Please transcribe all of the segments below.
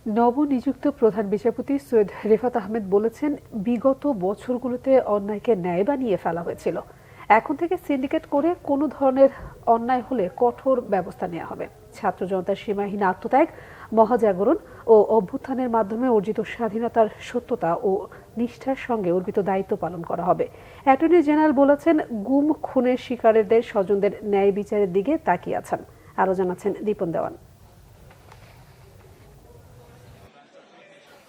নবনিযুক্ত প্রধান বিচারপতি সৈয়দ রেফাত আহমেদ বলেছেন, বিগত বছরগুলোতে অন্যায়কে ন্যায় বানিয়ে ফেলা হয়েছিল। এখন থেকে সিন্ডিকেট করে কোনো ধরনের অন্যায় হলে কঠোর ব্যবস্থা নেওয়া হবে। ছাত্র জনতার সীমাহীন আত্মত্যাগ, মহাজাগরণ ও অভ্যুত্থানের মাধ্যমে অর্জিত স্বাধীনতার সত্যতা ও নিষ্ঠার সঙ্গে অর্পিত দায়িত্ব পালন করা হবে। অ্যাটর্নি জেনারেল বলেছেন, গুম খুনের শিকারীদের স্বজনদের ন্যায় বিচারের দিকে তাকিয়ে আছেন। আরও জানাচ্ছেন দীপন দেওয়ান।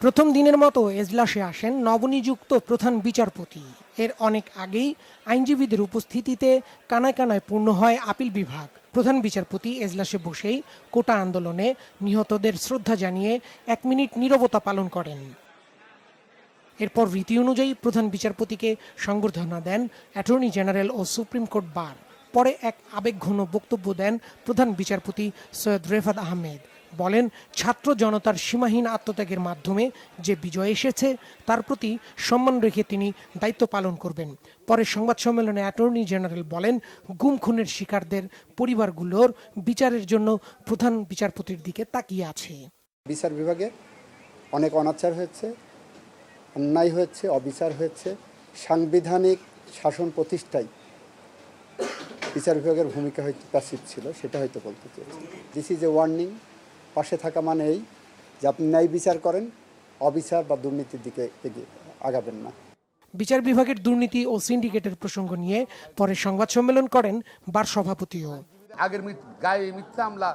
প্রথম দিনের মতো এজলাসে আসেন নবনিযুক্ত প্রধান বিচারপতি। এর অনেক আগেই আইনজীবীদের উপস্থিতিতে কানায় কানায় পূর্ণ হয় আপিল বিভাগ। প্রধান বিচারপতি এজলাসে বসেই কোটা আন্দোলনে নিহতদের শ্রদ্ধা জানিয়ে 1 মিনিট নীরবতা পালন করেন। এরপর রীতি অনুযায়ী প্রধান বিচারপতিকে সংবর্ধনা দেন অ্যাটর্নি জেনারেল ও সুপ্রিম কোর্ট বার। পরে এক আবেগঘন বক্তব্য দেন প্রধান বিচারপতি সৈয়দ রেফাত আহমেদ। বলেন, ছাত্র জনতার সীমাহীন আত্মত্যাগের মাধ্যমে যে বিজয় এসেছে তার প্রতি সম্মান রেখে তিনি দায়িত্ব পালন করবেন। পরে সংবাদ সম্মেলনে অ্যাটর্নি জেনারেল বলেন, গুম খুনের শিকারদের পরিবারগুলোর বিচারের জন্য প্রধান বিচারপতির দিকে তাকিয়ে আছে। বিচার বিভাগে অনেক অনাচার হয়েছে, অন্যায় হয়েছে, অবিচার হয়েছে। সাংবিধানিক শাসন প্রতিষ্ঠায় বিচার বিভাগের ভূমিকা হয়তো প্যাসিভ ছিল, সেটা হয়তো বলতে চেয়েছি। This is a warning. পাশে থাকা মানে এই যে আপনি ন্যায় বিচার করেন, অবিচার বা দুর্নীতির দিকে এগিয়ে আগাবেন না। বিচার বিভাগের দুর্নীতি ও সিন্ডিকেটের প্রসঙ্গ নিয়ে পরে সংবাদ সম্মেলন করেন বার সভাপতিও। আগের গায়ে মিথ্যা হামলা,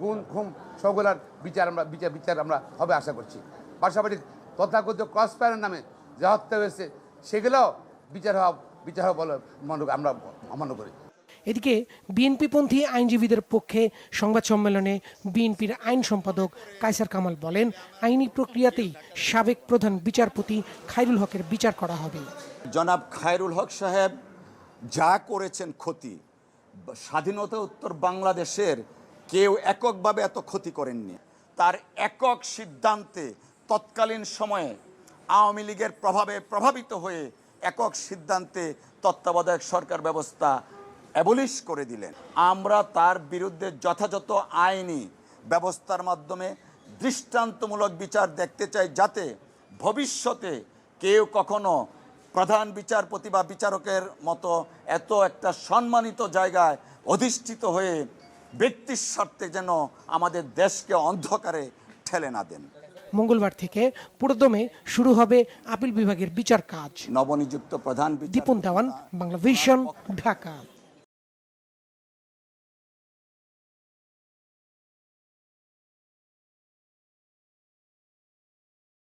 গুম খুম সবগুলার বিচার আমরা হবে আশা করছি। পাশাপাশি তথাকথিত ক্রস ফায়ারের নামে যে হত্যা হয়েছে সেগুলোও বিচার হওয়া বলে আমরা অমান্য করি। এদিকে বিএনপিপন্থী আইনজীবীদের পক্ষে সংবাদ সম্মেলনে বিএনপির আইন সম্পাদক কায়সার কামাল বলেন, আইনি প্রক্রিয়াতেই সাবেক প্রধান বিচারপতি খায়রুল হকের বিচার করা হবে। জনাব খায়রুল হক সাহেব যা করেছেন ক্ষতি, স্বাধীনতা উত্তর বাংলাদেশের কেউ এককভাবে এত ক্ষতি করেননি। তার একক সিদ্ধান্তে তৎকালীন সময়ে আওয়ামী লীগের প্রভাবে প্রভাবিত হয়ে একক সিদ্ধান্তে তত্ত্বাবধায়ক সরকার ব্যবস্থা অ্যাবলিশ করে দিলেন। আমরা তার বিরুদ্ধে যথাযথ আইনি ব্যবস্থার মাধ্যমে দৃষ্টান্তমূলক বিচার দেখতে চাই, যাতে ভবিষ্যতে কেউ কখনো প্রধান বিচারপতি বা বিচারকের মতো এত একটা সম্মানিত জায়গায় অধিষ্ঠিত হয়ে ব্যক্তির স্বার্থে যেন আমাদের দেশকে অন্ধকারে ঠেলে না দেন। মঙ্গলবার থেকে পুরোদমে শুরু হবে আপিল বিভাগের বিচার কাজ। নবনিযুক্ত প্রধান দীপন দেওয়ান, বাংলা ভিশন, ঢাকা।